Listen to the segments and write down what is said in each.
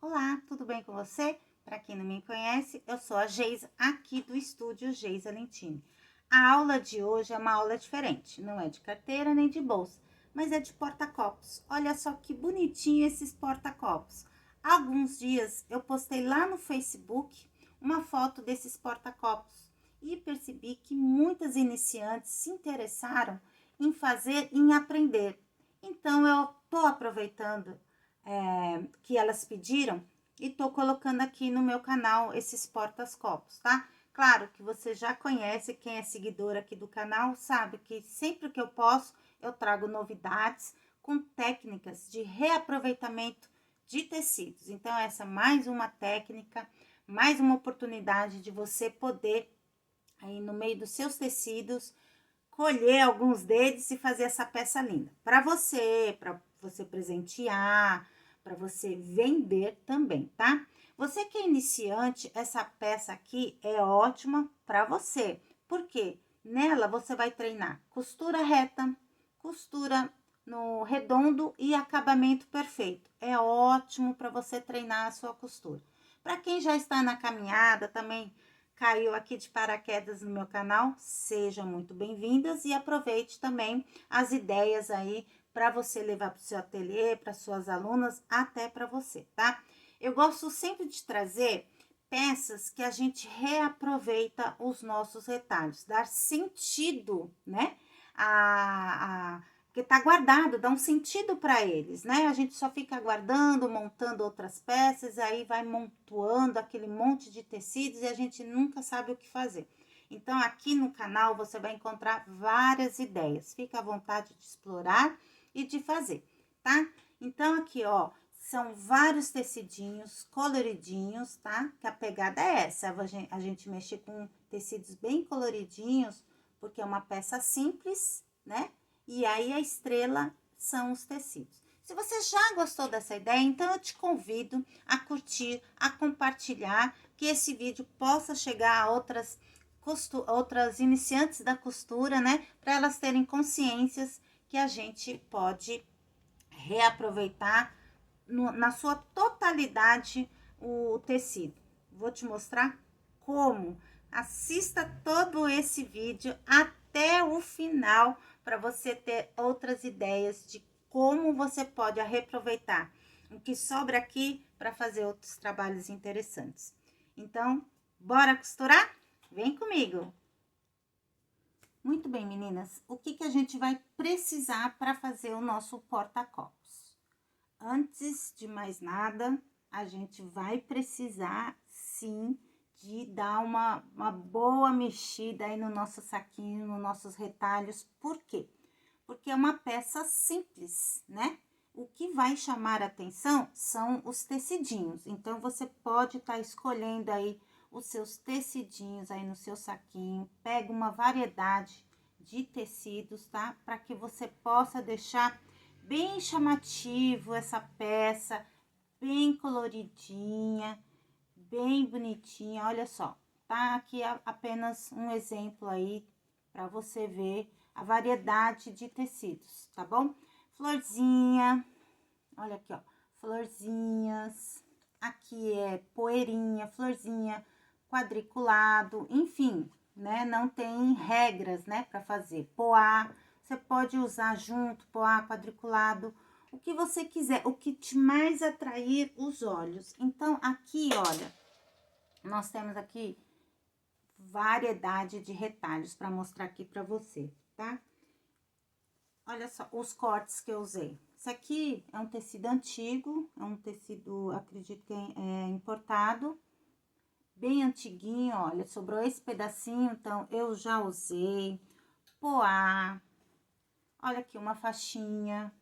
Olá, tudo bem com você? Para quem não me conhece, eu sou a Geisa, aqui do estúdio Geisa Lentini. A aula de hoje é uma aula diferente, não é de carteira nem de bolsa, mas é de porta-copos. Olha só que bonitinho esses porta-copos. Há alguns dias eu postei lá no Facebook uma foto desses porta-copos e percebi que muitas iniciantes se interessaram em fazer, em aprender. Então eu estou aproveitando que elas pediram e tô colocando aqui no meu canal esses porta-copos, tá? Claro que você já conhece, quem é seguidor aqui do canal sabe que sempre que eu posso eu trago novidades com técnicas de reaproveitamento de tecidos. Então essa é mais uma técnica, mais uma oportunidade de você poder aí no meio dos seus tecidos colher alguns deles e fazer essa peça linda. Para você presentear, para você vender também, tá? Você que é iniciante, essa peça aqui é ótima para você. Por quê? Nela você vai treinar costura reta, costura no redondo e acabamento perfeito. É ótimo para você treinar a sua costura. Para quem já está na caminhada, também caiu aqui de paraquedas no meu canal, sejam muito bem-vindas e aproveite também as ideias aí para você levar para o seu ateliê, para suas alunas, até para você, tá? Eu gosto sempre de trazer peças que a gente reaproveita os nossos retalhos, dar sentido, né? Porque tá guardado, dá um sentido para eles, né? A gente só fica guardando, montando outras peças, aí vai montuando aquele monte de tecidos e a gente nunca sabe o que fazer. Então, aqui no canal você vai encontrar várias ideias. Fica à vontade de explorar e de fazer, tá? Então, aqui, ó, são vários tecidinhos coloridinhos, tá? Que a pegada é essa, a gente mexer com tecidos bem coloridinhos, porque é uma peça simples, né? E aí a estrela são os tecidos. Se você já gostou dessa ideia, então eu te convido a curtir, a compartilhar, que esse vídeo possa chegar a outras iniciantes da costura, né? Para elas terem consciências que a gente pode reaproveitar na sua totalidade o tecido. Vou te mostrar como. Assista todo esse vídeo até o final para você ter outras ideias de como você pode reaproveitar o que sobra aqui para fazer outros trabalhos interessantes. Então, bora costurar? Vem comigo! Muito bem, meninas, o que a gente vai precisar para fazer o nosso porta-copos? Antes de mais nada, a gente vai precisar, sim, de dar uma boa mexida aí no nosso saquinho, nos nossos retalhos. Por quê? Porque é uma peça simples, né? O que vai chamar a atenção são os tecidinhos. Então, você pode estar escolhendo aí os seus tecidinhos aí no seu saquinho. Pega uma variedade de tecidos, tá? Para que você possa deixar bem chamativo essa peça, bem coloridinha, bem bonitinha. Olha só, tá aqui apenas um exemplo aí para você ver a variedade de tecidos, tá bom? Florzinha, olha aqui, ó, florzinhas, aqui é poeirinha, florzinha, quadriculado, enfim, né? Não tem regras, né, para fazer. Poá, você pode usar junto, poá, quadriculado, o que você quiser, o que te mais atrair os olhos. Então, aqui, olha, nós temos aqui variedade de retalhos para mostrar aqui para você, tá? Olha só os cortes que eu usei. Esse aqui é um tecido antigo, é um tecido, acredito que é importado, bem antiguinho, olha, sobrou esse pedacinho, então eu já usei. Poá, olha aqui uma faixinha,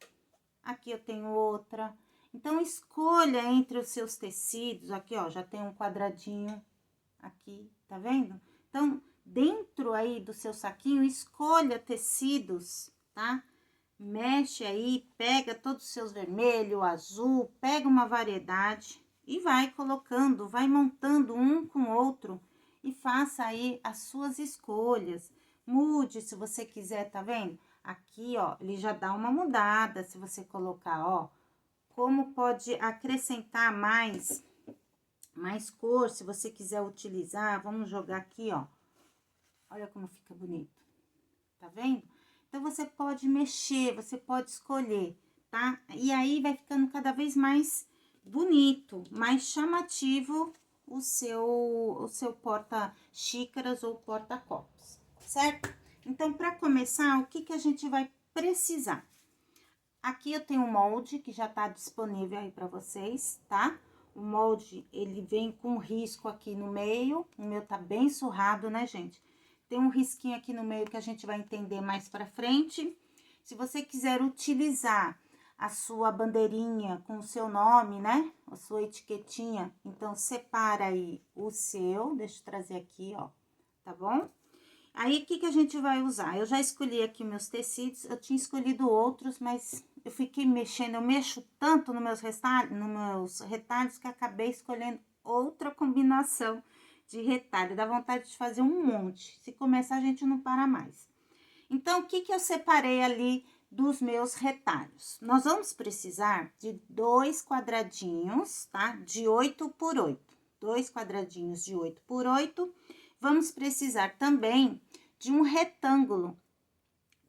aqui eu tenho outra. Então, escolha entre os seus tecidos, aqui ó, já tem um quadradinho aqui, tá vendo? Então, dentro aí do seu saquinho, escolha tecidos, tá? Mexe aí, pega todos os seus vermelho, azul, pega uma variedade e vai colocando, vai montando um com o outro e faça aí as suas escolhas. Mude se você quiser, tá vendo? Aqui, ó, ele já dá uma mudada se você colocar, ó, como pode acrescentar mais cor, se você quiser utilizar, vamos jogar aqui, ó. Olha como fica bonito, tá vendo? Então, você pode mexer, você pode escolher, tá? E aí, vai ficando cada vez mais bonito, mais chamativo o seu porta-xícaras ou porta-copos, certo? Então, para começar, o que que a gente vai precisar? Aqui eu tenho um molde que já tá disponível aí para vocês, tá? O molde, ele vem com risco aqui no meio, o meu tá bem surrado, né, gente? Tem um risquinho aqui no meio que a gente vai entender mais pra frente. Se você quiser utilizar a sua bandeirinha com o seu nome, né? A sua etiquetinha, então separa aí o seu, deixa eu trazer aqui, ó, tá bom? Aí, o que que a gente vai usar? Eu já escolhi aqui meus tecidos, eu tinha escolhido outros, mas eu fiquei mexendo, eu mexo tanto nos meus retalhos que acabei escolhendo outra combinação de retalho. Dá vontade de fazer um monte. Se começar, a gente não para mais. Então, o que que eu separei ali dos meus retalhos? Nós vamos precisar de 2 quadradinhos, tá? De 8 por 8. 2 quadradinhos de 8 por 8. Vamos precisar também de um retângulo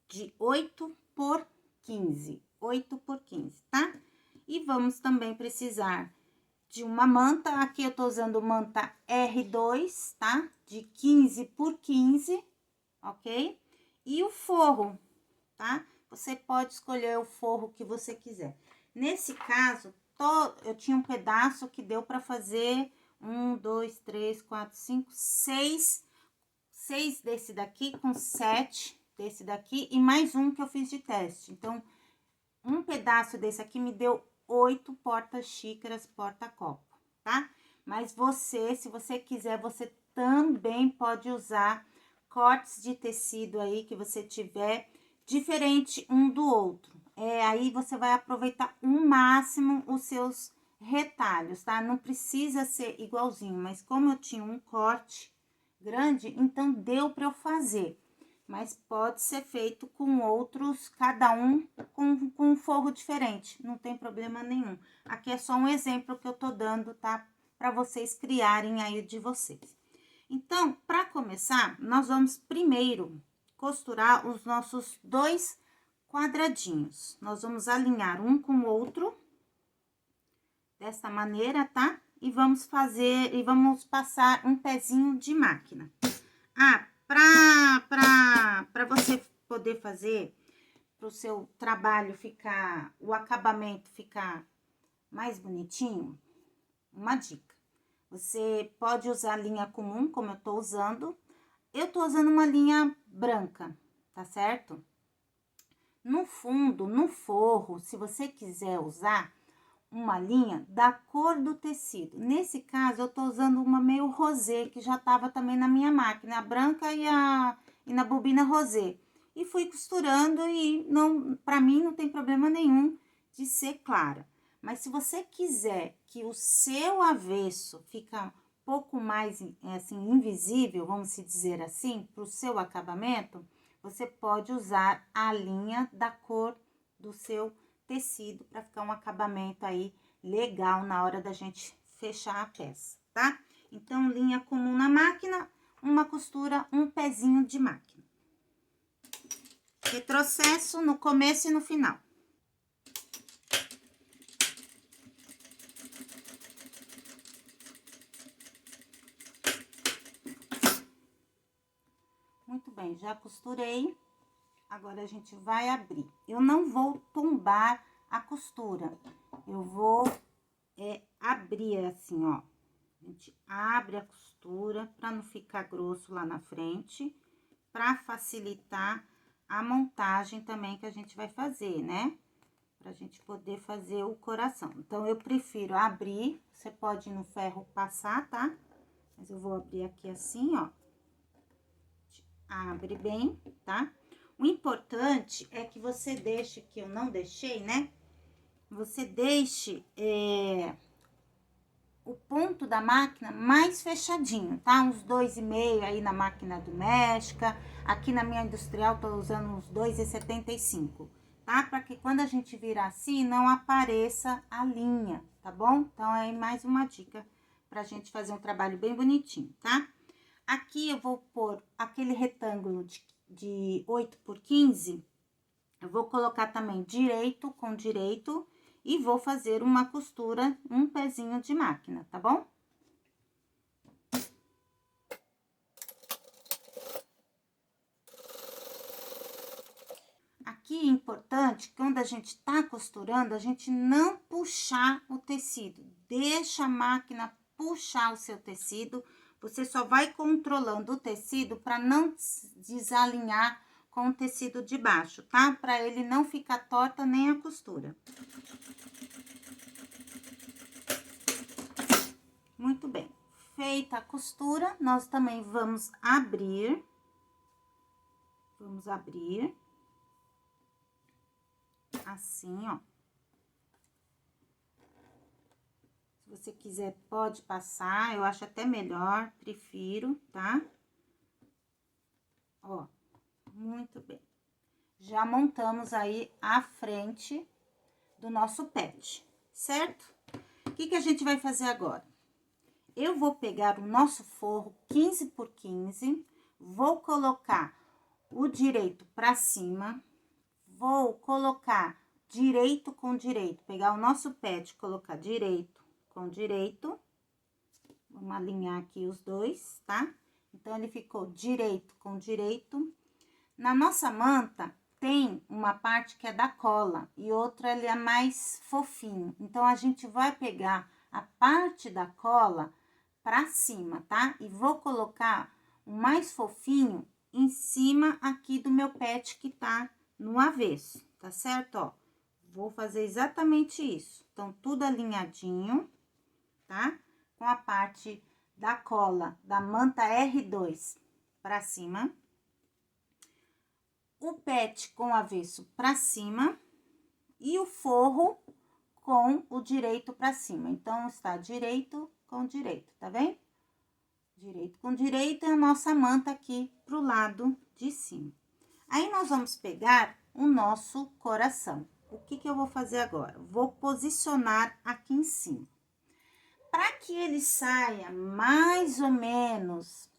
de 8 por 15. 8 por 15, tá? E vamos também precisar de uma manta. Aqui eu tô usando manta R2, tá? De 15 por 15, ok? E o forro, tá? Você pode escolher o forro que você quiser. Nesse caso, eu tinha um pedaço que deu para fazer 1, 2, 3, 4, 5, 6 desse daqui com 7 desse daqui e mais um que eu fiz de teste. Então, um pedaço desse aqui me deu 8 porta-xícaras, porta-copo, tá? Mas você, se você quiser, você também pode usar cortes de tecido aí que você tiver, diferente um do outro. Aí você vai aproveitar o máximo os seus retalhos, tá? Não precisa ser igualzinho, mas como eu tinha um corte grande, então deu para eu fazer. Mas pode ser feito com outros, cada um com um forro diferente, não tem problema nenhum. Aqui é só um exemplo que eu tô dando, tá? Para vocês criarem aí de vocês. Então, para começar, nós vamos primeiro costurar os nossos 2 quadradinhos. Nós vamos alinhar um com o outro, dessa maneira, tá? E vamos passar um pezinho de máquina. Ah, para você poder fazer, para o seu trabalho ficar, o acabamento ficar mais bonitinho, uma dica. Você pode usar linha comum, como eu tô usando. Eu tô usando uma linha branca, tá certo? No fundo, no forro, se você quiser usar uma linha da cor do tecido. Nesse caso, eu tô usando uma meio rosé, que já tava também na minha máquina, a branca e na bobina rosé. E fui costurando e não, pra mim não tem problema nenhum de ser clara. Mas se você quiser que o seu avesso fica um pouco mais, assim, invisível, vamos se dizer assim, pro seu acabamento, você pode usar a linha da cor do seu tecido para ficar um acabamento aí legal na hora da gente fechar a peça, tá? Então, linha comum na máquina, uma costura, um pezinho de máquina. Retrocesso no começo e no final. Muito bem, já costurei. Agora, a gente vai abrir. Eu não vou tombar a costura. Eu vou abrir assim, ó. A gente abre a costura para não ficar grosso lá na frente, para facilitar a montagem também que a gente vai fazer, né? Pra gente poder fazer o coração. Então, eu prefiro abrir, você pode no ferro passar, tá? Mas eu vou abrir aqui assim, ó. Abre bem, tá? O importante é que você deixe, que eu não deixei, né? Você deixe o ponto da máquina mais fechadinho, tá? Uns 2,5 aí na máquina doméstica. Aqui na minha industrial, tô usando uns 2,75, tá? tá? Para que quando a gente virar assim, não apareça a linha, tá bom? Então, aí mais uma dica pra gente fazer um trabalho bem bonitinho, tá? Aqui eu vou pôr aquele retângulo de 8 por 15, eu vou colocar também direito com direito e vou fazer uma costura, um pezinho de máquina, tá bom? Aqui é importante, quando a gente tá costurando, a gente não puxar o tecido. Deixa a máquina puxar o seu tecido. Você só vai controlando o tecido para não desalinhar com o tecido de baixo, tá? Para ele não ficar torta nem a costura. Muito bem. Feita a costura, nós também vamos abrir. Vamos abrir. Assim, ó. Se você quiser, pode passar, eu acho até melhor, prefiro, tá? Ó, muito bem. Já montamos aí a frente do nosso pet, certo? O que que a gente vai fazer agora? Eu vou pegar o nosso forro 15 por 15, vou colocar o direito pra cima, vou colocar direito com direito, pegar o nosso pet, colocar direito com direito, vamos alinhar aqui os dois, tá? Então, ele ficou direito com direito. Na nossa manta, tem uma parte que é da cola e outra ele é mais fofinho. Então, a gente vai pegar a parte da cola pra cima, tá? E vou colocar o mais fofinho em cima aqui do meu pet que tá no avesso, tá certo? Ó, vou fazer exatamente isso. Então, tudo alinhadinho, tá? Com a parte da cola da manta R2 pra cima. O pet com o avesso pra cima e o forro com o direito pra cima. Então, está direito com direito, tá vendo? Direito com direito é a nossa manta aqui pro lado de cima. Aí, nós vamos pegar o nosso coração. O que que eu vou fazer agora? Vou posicionar aqui em cima. Para que ele saia mais ou menos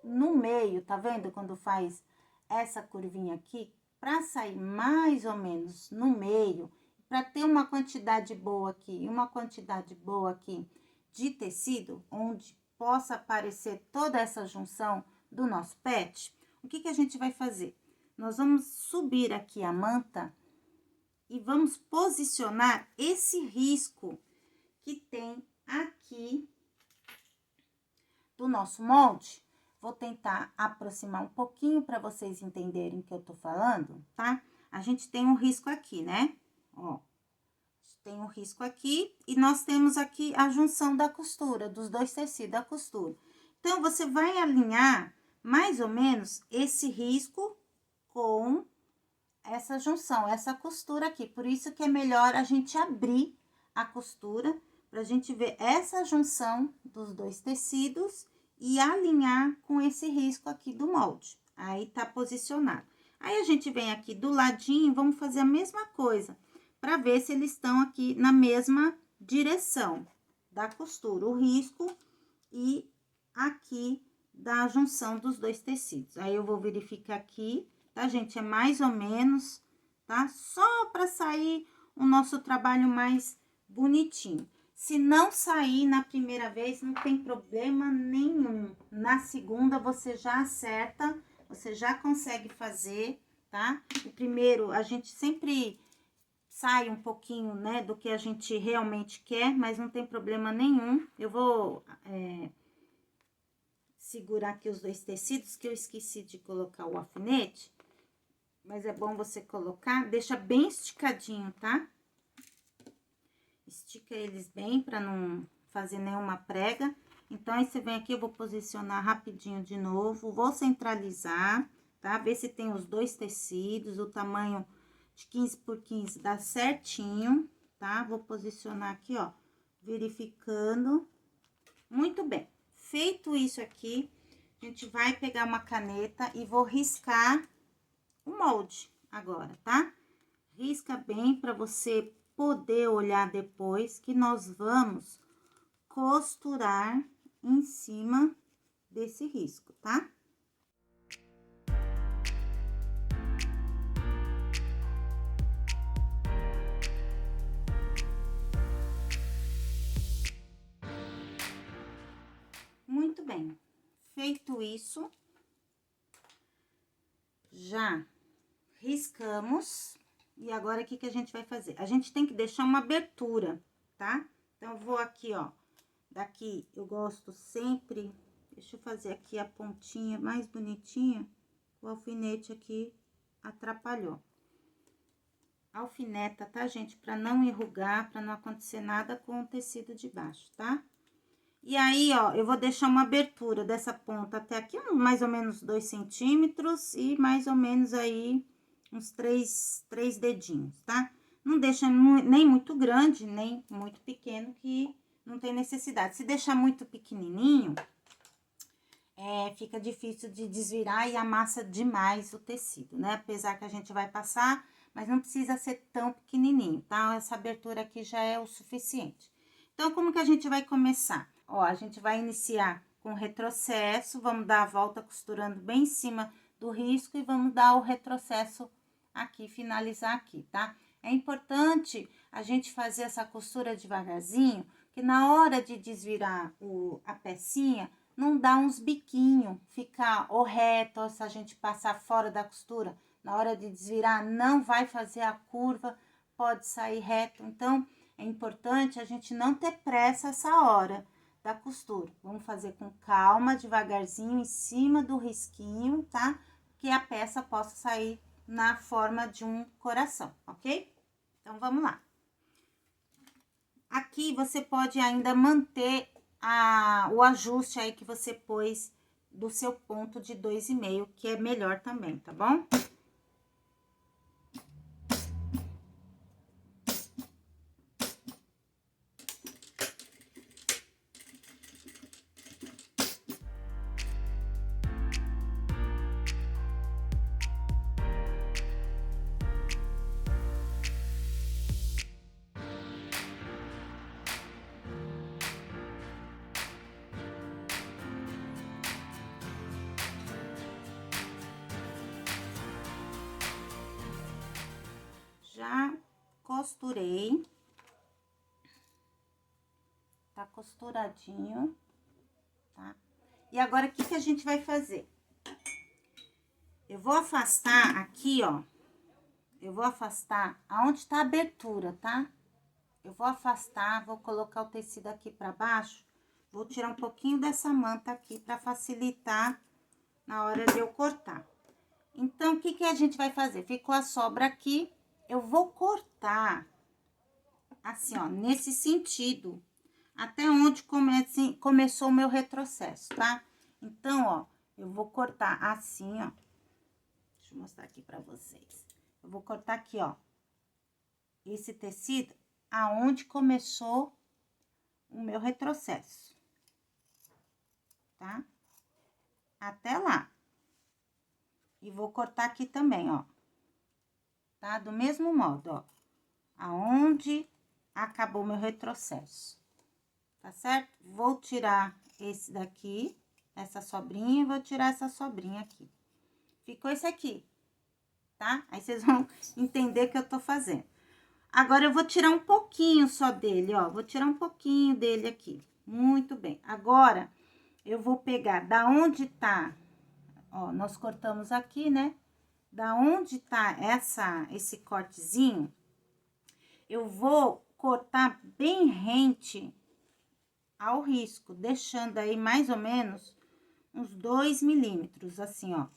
no meio, tá vendo? Quando faz essa curvinha aqui, para sair mais ou menos no meio, para ter uma quantidade boa aqui e uma quantidade boa aqui de tecido, onde possa aparecer toda essa junção do nosso pet, o que que a gente vai fazer? Nós vamos subir aqui a manta e vamos posicionar esse risco que tem aqui do nosso molde. Vou tentar aproximar um pouquinho para vocês entenderem o que eu tô falando, tá? A gente tem um risco aqui, né? Ó, tem um risco aqui e nós temos aqui a junção da costura, dos dois tecidos da costura. Então, você vai alinhar mais ou menos esse risco com essa junção, essa costura aqui. Por isso que é melhor a gente abrir a costura pra gente ver essa junção dos dois tecidos e alinhar com esse risco aqui do molde. Aí, tá posicionado. Aí, a gente vem aqui do ladinho, vamos fazer a mesma coisa, pra ver se eles estão aqui na mesma direção da costura, o risco e aqui da junção dos dois tecidos. Aí, eu vou verificar aqui, tá, gente? É mais ou menos, tá? Só pra sair o nosso trabalho mais bonitinho. Se não sair na primeira vez, não tem problema nenhum. Na segunda, você já acerta, você já consegue fazer, tá? O primeiro, a gente sempre sai um pouquinho, né, do que a gente realmente quer, mas não tem problema nenhum. Eu vou segurar aqui os dois tecidos, que eu esqueci de colocar o alfinete, mas é bom você colocar, deixa bem esticadinho, tá? Estica eles bem para não fazer nenhuma prega. Então, aí você vem aqui, eu vou posicionar rapidinho de novo, vou centralizar, tá? Ver se tem os dois tecidos, o tamanho de 15 por 15 dá certinho, tá? Vou posicionar aqui, ó, verificando. Muito bem. Feito isso aqui, a gente vai pegar uma caneta e vou riscar o molde agora, tá? Risca bem para você poder olhar depois, que nós vamos costurar em cima desse risco, tá? Muito bem. Feito isso, já riscamos. E agora, o que que a gente vai fazer? A gente tem que deixar uma abertura, tá? Então, eu vou aqui, ó, daqui eu gosto sempre, deixa eu fazer aqui a pontinha mais bonitinha, o alfinete aqui atrapalhou. Alfineta, tá, gente? Pra não enrugar, pra não acontecer nada com o tecido de baixo, tá? E aí, ó, eu vou deixar uma abertura dessa ponta até aqui, mais ou menos 2 centímetros e mais ou menos aí uns três dedinhos, tá? Não deixa nem muito grande, nem muito pequeno, que não tem necessidade. Se deixar muito pequenininho, fica difícil de desvirar e amassa demais o tecido, né? Apesar que a gente vai passar, mas não precisa ser tão pequenininho, tá? Essa abertura aqui já é o suficiente. Então, como que a gente vai começar? Ó, a gente vai iniciar com retrocesso, vamos dar a volta costurando bem em cima do risco e vamos dar o retrocesso aqui, finalizar aqui, tá? É importante a gente fazer essa costura devagarzinho, que na hora de desvirar a pecinha, não dá uns biquinhos, ficar ou reto, ou se a gente passar fora da costura, na hora de desvirar, não vai fazer a curva, pode sair reto. Então, é importante a gente não ter pressa essa hora da costura. Vamos fazer com calma, devagarzinho, em cima do risquinho, tá? Que a peça possa sair na forma de um coração, ok? Então, vamos lá. Aqui, você pode ainda manter o ajuste aí que você pôs do seu ponto de 2,5, que é melhor também, tá bom? Já costurei, tá costuradinho, tá? E agora, o que que a gente vai fazer? Eu vou afastar aqui, ó, eu vou afastar aonde tá a abertura, tá? Eu vou afastar, vou colocar o tecido aqui pra baixo, vou tirar um pouquinho dessa manta aqui pra facilitar na hora de eu cortar. Então, o que que a gente vai fazer? Ficou a sobra aqui, eu vou cortar assim, ó, nesse sentido, até onde começou o meu retrocesso, tá? Então, ó, eu vou cortar assim, ó. Deixa eu mostrar aqui pra vocês. Eu vou cortar aqui, ó, esse tecido aonde começou o meu retrocesso, tá? Até lá. E vou cortar aqui também, ó, tá? Do mesmo modo, ó, aonde acabou meu retrocesso, tá certo? Vou tirar esse daqui, essa sobrinha, e vou tirar essa sobrinha aqui. Ficou esse aqui, tá? Aí, vocês vão entender o que eu tô fazendo. Agora, eu vou tirar um pouquinho só dele, ó, vou tirar um pouquinho dele aqui. Muito bem. Agora, eu vou pegar da onde tá, ó, nós cortamos aqui, né? Da onde tá esse cortezinho, eu vou cortar bem rente ao risco, deixando aí mais ou menos uns 2 milímetros, assim, ó.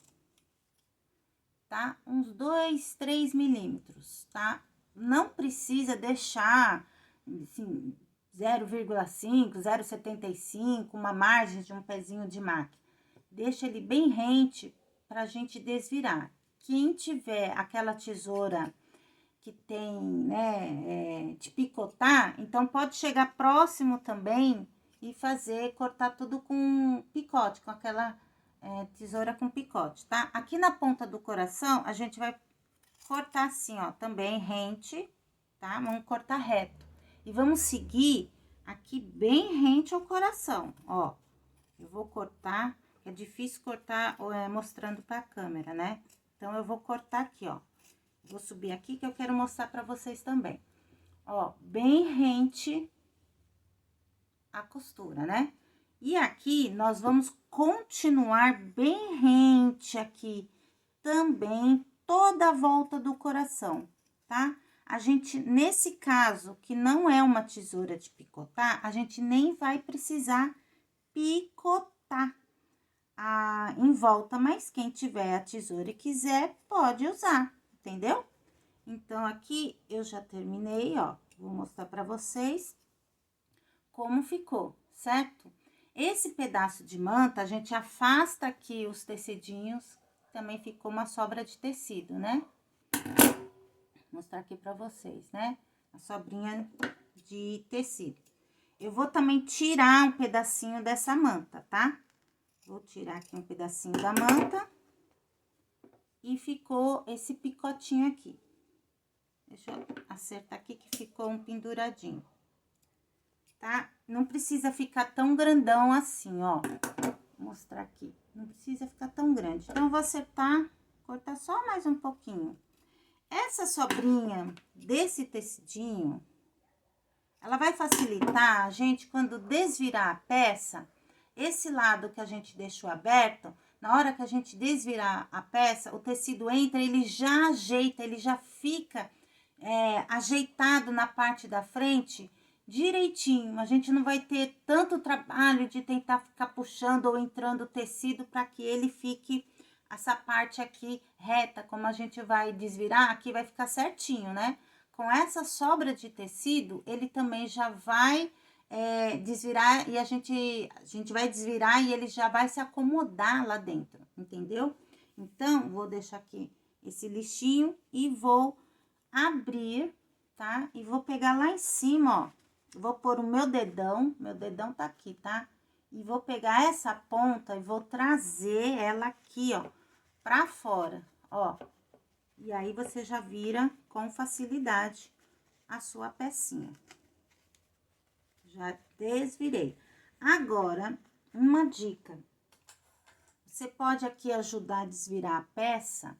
Tá? Uns 2, 3 milímetros, tá? Não precisa deixar, assim, 0,5, 0,75, uma margem de um pezinho de máquina. Deixa ele bem rente pra gente desvirar. Quem tiver aquela tesoura que tem, né, de picotar, então pode chegar próximo também e cortar tudo com picote, com aquela tesoura com picote, tá? Aqui na ponta do coração, a gente vai cortar assim, ó, também rente, tá? Vamos cortar reto. E vamos seguir aqui bem rente ao coração, ó. Eu vou cortar, é difícil cortar mostrando pra câmera, né? Então, eu vou cortar aqui, ó. Vou subir aqui que eu quero mostrar pra vocês também. Ó, bem rente a costura, né? E aqui, nós vamos continuar bem rente aqui também, toda a volta do coração, tá? A gente, nesse caso, que não é uma tesoura de picotar, a gente nem vai precisar picotar em volta, mas quem tiver a tesoura e quiser, pode usar, entendeu? Então, aqui eu já terminei, ó, vou mostrar pra vocês como ficou, certo? Esse pedaço de manta, a gente afasta aqui os tecidinhos, também ficou uma sobra de tecido, né? Vou mostrar aqui pra vocês, né? A sobrinha de tecido. Eu vou também tirar um pedacinho dessa manta, tá? Vou tirar aqui um pedacinho da manta. E ficou esse picotinho aqui. Deixa eu acertar aqui que ficou um penduradinho. Tá? Não precisa ficar tão grandão assim, ó. Vou mostrar aqui. Não precisa ficar tão grande. Então, eu vou acertar, cortar só mais um pouquinho. Essa sobrinha desse tecidinho, ela vai facilitar a gente quando desvirar a peça, esse lado que a gente deixou aberto, na hora que a gente desvirar a peça, o tecido entra, ele já ajeita, ele já fica ajeitado na parte da frente direitinho. A gente não vai ter tanto trabalho de tentar ficar puxando ou entrando o tecido para que ele fique essa parte aqui reta. Como a gente vai desvirar, aqui vai ficar certinho, né? Com essa sobra de tecido, ele também já vai desvirar e a gente vai desvirar e ele já vai se acomodar lá dentro, entendeu? Então, vou deixar aqui esse lixinho e vou abrir, tá? E vou pegar lá em cima, ó. Vou pôr o meu dedão tá aqui, tá? E vou pegar essa ponta e vou trazer ela aqui, ó, pra fora, ó. E aí, você já vira com facilidade a sua pecinha. Já desvirei. Agora, uma dica. Você pode aqui ajudar a desvirar a peça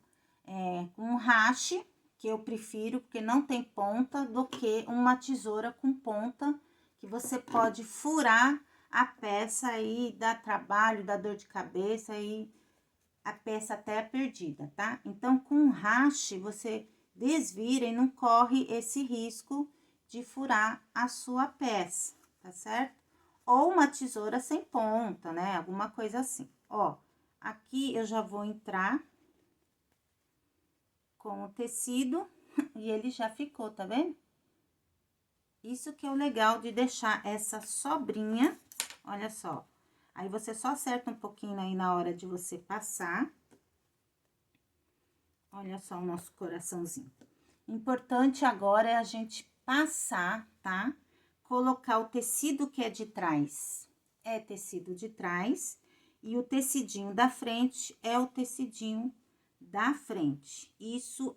com um rache, que eu prefiro, porque não tem ponta, do que uma tesoura com ponta, que você pode furar a peça e dar trabalho, dar dor de cabeça e a peça até é perdida, tá? Então, com um rache, você desvira e não corre esse risco de furar a sua peça, tá certo? Ou uma tesoura sem ponta, né? Alguma coisa assim. Ó, aqui eu já vou entrar com o tecido e ele já ficou, tá vendo? Isso que é o legal de deixar essa sobrinha, olha só. Aí, você só acerta um pouquinho aí na hora de você passar. Olha só o nosso coraçãozinho. Importante agora é a gente passar, tá? Colocar o tecido que é de trás, é tecido de trás, e o tecidinho da frente é o tecidinho da frente. Isso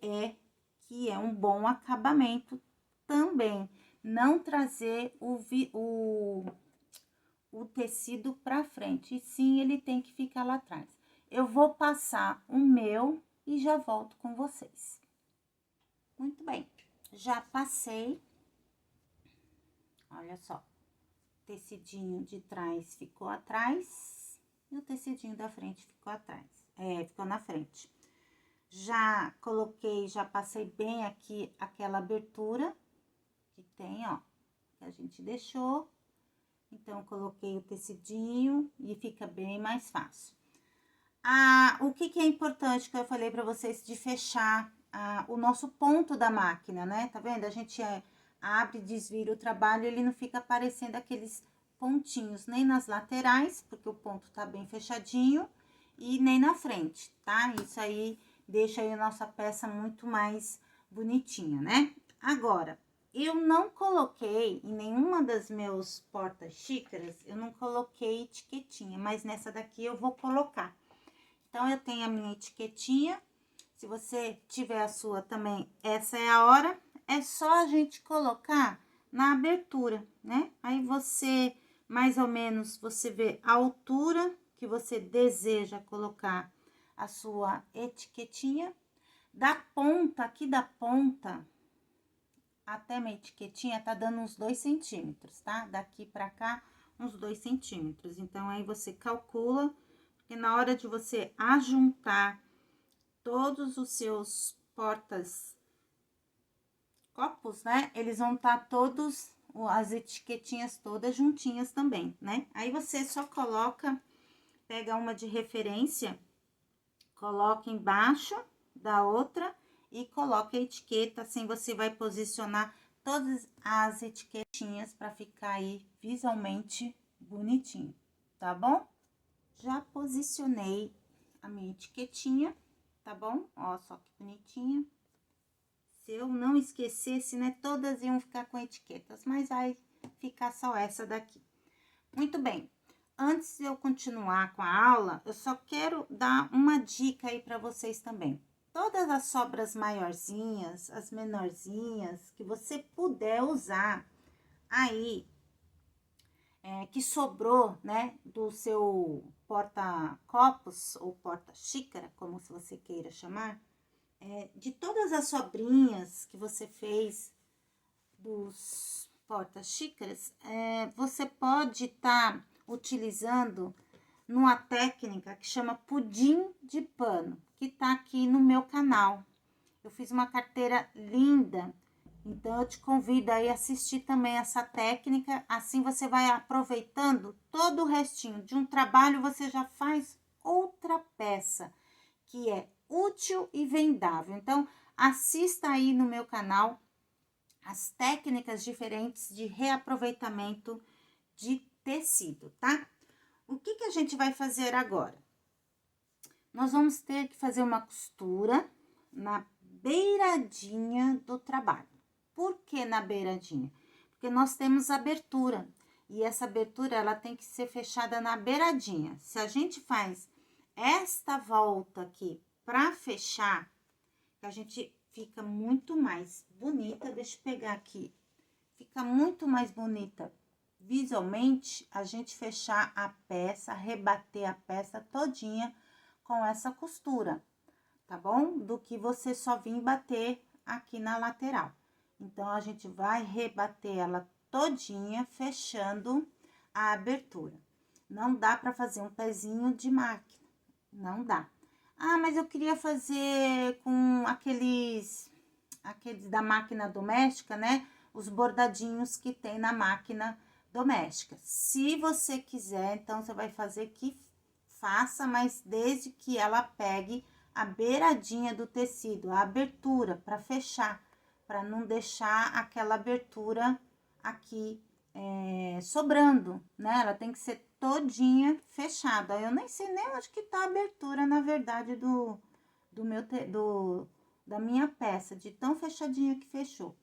que é um bom acabamento também. Não trazer o tecido pra frente, e sim, ele tem que ficar lá atrás. Eu vou passar o meu e já volto com vocês. Muito bem, já passei. Olha só, o tecidinho de trás ficou atrás e o tecidinho da frente ficou atrás, ficou na frente. Já coloquei, já passei bem aqui aquela abertura que tem, ó, que a gente deixou. Então, coloquei o tecidinho e fica bem mais fácil. O que é importante que eu falei pra vocês de fechar o nosso ponto da máquina, né? Tá vendo? A gente abre e desvira o trabalho, ele não fica aparecendo aqueles pontinhos, nem nas laterais, porque o ponto tá bem fechadinho, e nem na frente, tá? Isso aí deixa aí a nossa peça muito mais bonitinha, né? Agora, eu não coloquei em nenhuma das meus porta-xícaras, eu não coloquei etiquetinha, mas nessa daqui eu vou colocar. Então, eu tenho a minha etiquetinha Se você tiver a sua também, essa é a hora. É só a gente colocar na abertura, né? Aí você, mais ou menos, você vê a altura que você deseja colocar a sua etiquetinha. Da ponta, aqui da ponta, até minha etiquetinha tá dando uns 2 centímetros, tá? Daqui pra cá, uns 2 centímetros. Então, aí você calcula, porque na hora de você ajuntar todos os seus portas-copos, né? Eles vão estar todos, as etiquetinhas todas juntinhas também, né? Aí você só coloca, pega uma de referência, coloca embaixo da outra e coloca a etiqueta, assim você vai posicionar todas as etiquetinhas para ficar aí visualmente bonitinho, tá bom? Já posicionei a minha etiquetinha, tá bom? Ó, só que bonitinha. Se eu não esquecesse, né, todas iam ficar com etiquetas, mas vai ficar só essa daqui. Muito bem. Antes de eu continuar com a aula, eu só quero dar uma dica aí para vocês também. Todas as sobras maiorzinhas, as menorzinhas, que você puder usar aí, que sobrou, né, do seu porta-copos ou porta-xícara, como se você queira chamar, de todas as sobrinhas que você fez dos porta-xícaras, você pode estar utilizando numa técnica que chama pudim de pano, que tá aqui no meu canal. Eu fiz uma carteira linda, então eu te convido aí a assistir também essa técnica, assim você vai aproveitando todo o restinho de um trabalho, você já faz outra peça, que é útil e vendável. Então, assista aí no meu canal as técnicas diferentes de reaproveitamento de tecido, tá? O que a gente vai fazer agora? Nós vamos ter que fazer uma costura na beiradinha do trabalho. Por que na beiradinha? Porque nós temos abertura, e essa abertura, ela tem que ser fechada na beiradinha. Se a gente faz esta volta aqui para fechar, a gente fica muito mais bonita. Deixa eu pegar aqui. Fica muito mais bonita visualmente a gente fechar a peça, rebater a peça todinha com essa costura, tá bom? Do que você só vir bater aqui na lateral. Então, a gente vai rebater ela todinha, fechando a abertura. Não dá para fazer um pezinho de máquina, não dá. Ah, mas eu queria fazer com aqueles da máquina doméstica, né? Os bordadinhos que tem na máquina doméstica. Se você quiser, então, você vai fazer que faça, mas desde que ela pegue a beiradinha do tecido, a abertura, para fechar, para não deixar aquela abertura aqui sobrando, né? Ela tem que ser todinha fechada. Eu nem sei nem onde que tá a abertura, na verdade, da minha peça, de tão fechadinha que fechou.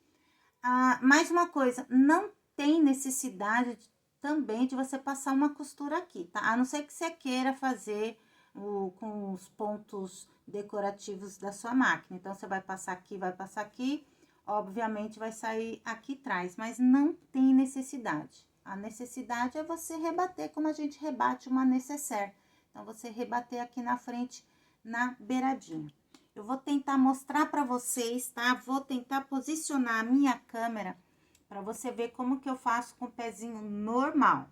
Ah, mais uma coisa, não tem necessidade também de você passar uma costura aqui, tá? A não ser que você queira fazer com os pontos decorativos da sua máquina. Então, você vai passar aqui, obviamente vai sair aqui atrás, mas não tem necessidade. A necessidade é você rebater como a gente rebate uma nécessaire. Então, você rebater aqui na frente, na beiradinha. Eu vou tentar mostrar para vocês, tá? Vou tentar posicionar a minha câmera para você ver como que eu faço com o pezinho normal.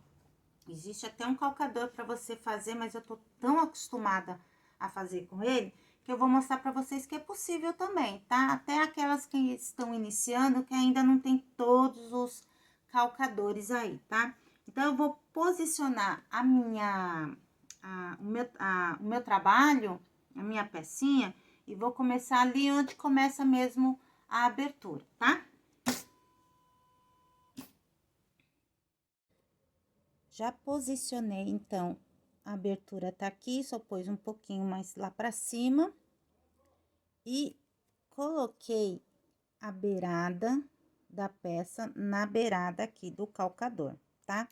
Existe até um calcador para você fazer, mas eu tô tão acostumada a fazer com ele que eu vou mostrar para vocês que é possível também, tá? Até aquelas que estão iniciando, que ainda não tem todos os calcadores aí, tá? Então, eu vou posicionar o meu trabalho, a minha pecinha, e vou começar ali onde começa mesmo a abertura, tá? Já posicionei, então, a abertura tá aqui, só pôs um pouquinho mais lá pra cima. E coloquei a beirada da peça na beirada aqui do calcador, tá?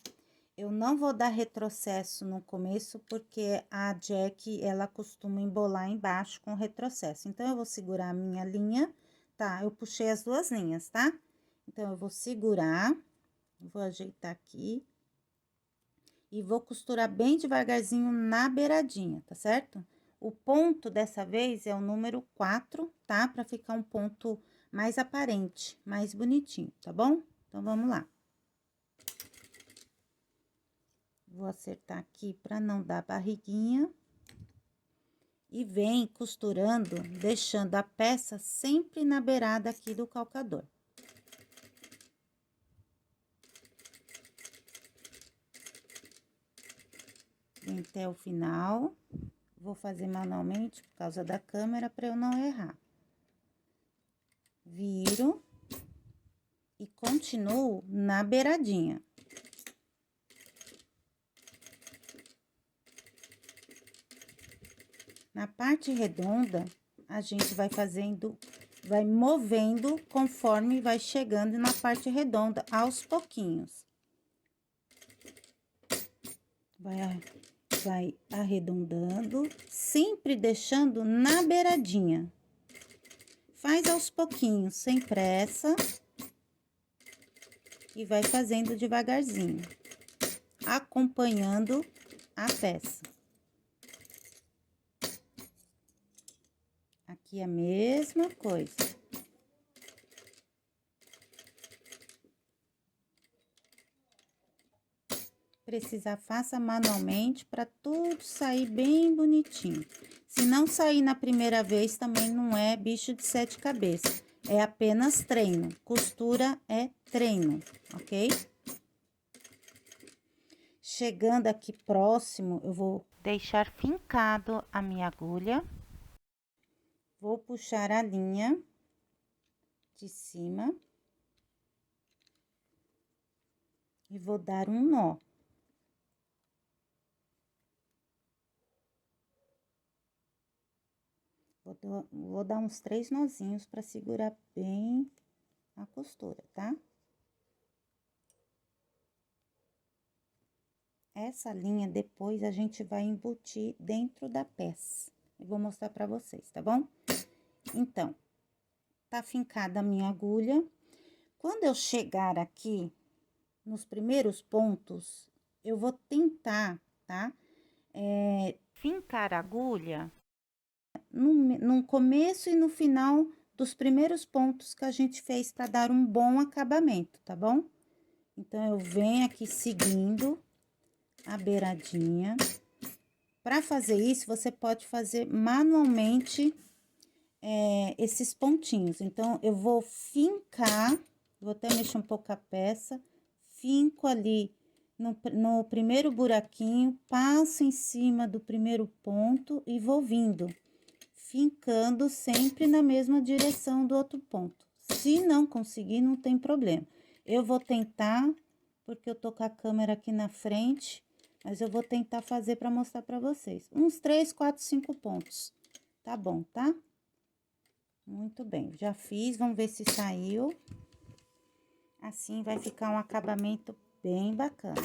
Eu não vou dar retrocesso no começo, porque a Jack, ela costuma embolar embaixo com retrocesso. Então, eu vou segurar a minha linha, tá? Eu puxei as duas linhas, tá? Então, eu vou segurar, vou ajeitar aqui. E vou costurar bem devagarzinho na beiradinha, tá certo? O ponto dessa vez é o número 4, tá? Pra ficar um ponto mais aparente, mais bonitinho, tá bom? Então, vamos lá. Vou acertar aqui pra não dar barriguinha. E vem costurando, deixando a peça sempre na beirada aqui do calcador. Vem até o final. Vou fazer manualmente por causa da câmera para eu não errar. Viro e continuo na beiradinha. Na parte redonda, a gente vai fazendo, vai movendo conforme vai chegando na parte redonda, aos pouquinhos. Vai arredondando, sempre deixando na beiradinha. Faz aos pouquinhos, sem pressa. E vai fazendo devagarzinho, acompanhando a peça. Aqui a mesma coisa. Precisar, faça manualmente para tudo sair bem bonitinho. Se não sair na primeira vez, também não é bicho de 7 cabeças. É apenas treino. Costura é treino, ok? Chegando aqui próximo, eu vou deixar fincado a minha agulha. Vou puxar a linha de cima. E vou dar um nó. Vou dar uns 3 nozinhos para segurar bem a costura, tá? Essa linha depois a gente vai embutir dentro da peça. Eu vou mostrar para vocês, tá bom? Então, tá fincada a minha agulha. Quando eu chegar aqui, nos primeiros pontos, eu vou tentar, tá? Fincar a agulha no começo e no final dos primeiros pontos que a gente fez para dar um bom acabamento, tá bom? Então, eu venho aqui seguindo a beiradinha. Para fazer isso, você pode fazer manualmente esses pontinhos. Então, eu vou fincar, vou até mexer um pouco a peça, finco ali no primeiro buraquinho, passo em cima do primeiro ponto e vou vindo, fincando sempre na mesma direção do outro ponto. Se não conseguir, não tem problema. Eu vou tentar, porque eu tô com a câmera aqui na frente, mas eu vou tentar fazer para mostrar para vocês. Uns 3, 4, 5 pontos. Tá bom, tá? Muito bem, já fiz, vamos ver se saiu. Assim vai ficar um acabamento bem bacana.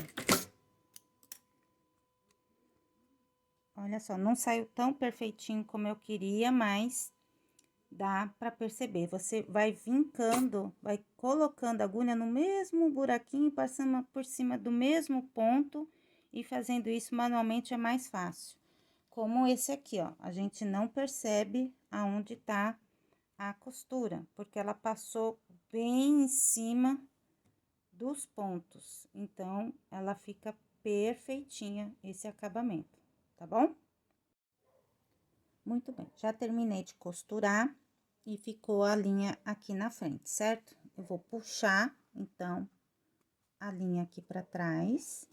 Olha só, não saiu tão perfeitinho como eu queria, mas dá pra perceber. Você vai vincando, vai colocando a agulha no mesmo buraquinho, passando por cima do mesmo ponto e fazendo isso manualmente é mais fácil. Como esse aqui, ó, a gente não percebe aonde tá a costura, porque ela passou bem em cima dos pontos. Então, ela fica perfeitinha esse acabamento, tá bom? Muito bem, já terminei de costurar e ficou a linha aqui na frente, certo? Eu vou puxar, então, a linha aqui pra trás.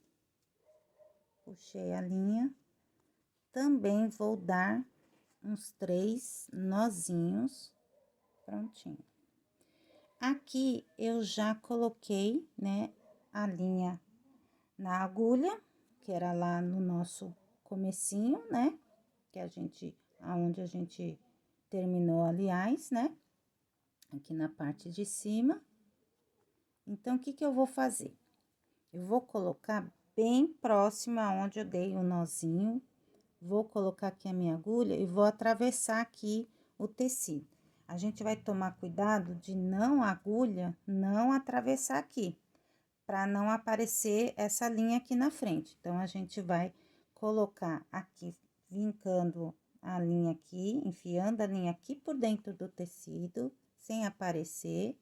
Puxei a linha. Também vou dar uns 3 nozinhos. Prontinho. Aqui, eu já coloquei, né, a linha na agulha, que era lá no nosso comecinho, né? Aonde a gente terminou, aliás, né? Aqui na parte de cima. Então, o que que eu vou fazer? Eu vou colocar bem próximo aonde eu dei o nozinho. Vou colocar aqui a minha agulha e vou atravessar aqui o tecido. A gente vai tomar cuidado de não a agulha não atravessar aqui, para não aparecer essa linha aqui na frente. Então, a gente vai colocar aqui, vincando a linha aqui, enfiando a linha aqui por dentro do tecido, sem aparecer.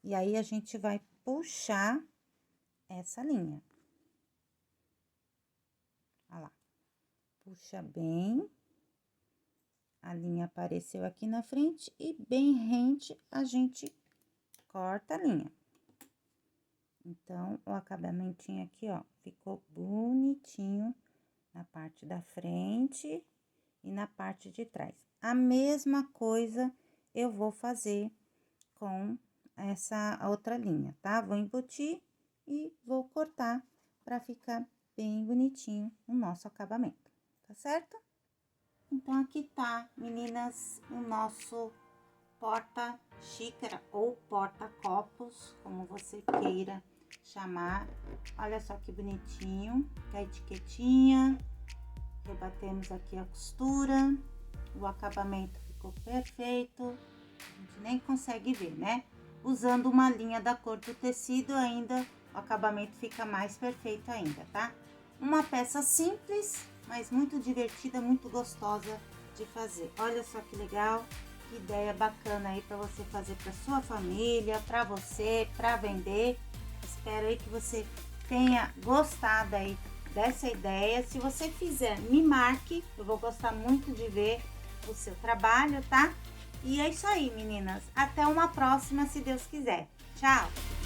E aí, a gente vai puxar essa linha. Olha lá. Puxa bem. A linha apareceu aqui na frente e bem rente a gente corta a linha. Então, o acabamentinho aqui, ó, ficou bonitinho na parte da frente e na parte de trás. A mesma coisa eu vou fazer com essa outra linha, tá? Vou embutir e vou cortar para ficar bem bonitinho o nosso acabamento, tá certo? Então, aqui tá, meninas, o nosso porta-xícara ou porta-copos, como você queira chamar. Olha só que bonitinho, a etiquetinha, rebatemos aqui a costura, o acabamento ficou perfeito, a gente nem consegue ver, né? Usando uma linha da cor do tecido ainda, o acabamento fica mais perfeito ainda, tá? Uma peça simples, mas muito divertida, muito gostosa de fazer. Olha só que legal, que ideia bacana aí para você fazer para sua família, para você, para vender. Espero aí que você tenha gostado aí dessa ideia. Se você fizer, me marque, eu vou gostar muito de ver o seu trabalho, tá? E é isso aí, meninas. Até uma próxima, se Deus quiser. Tchau!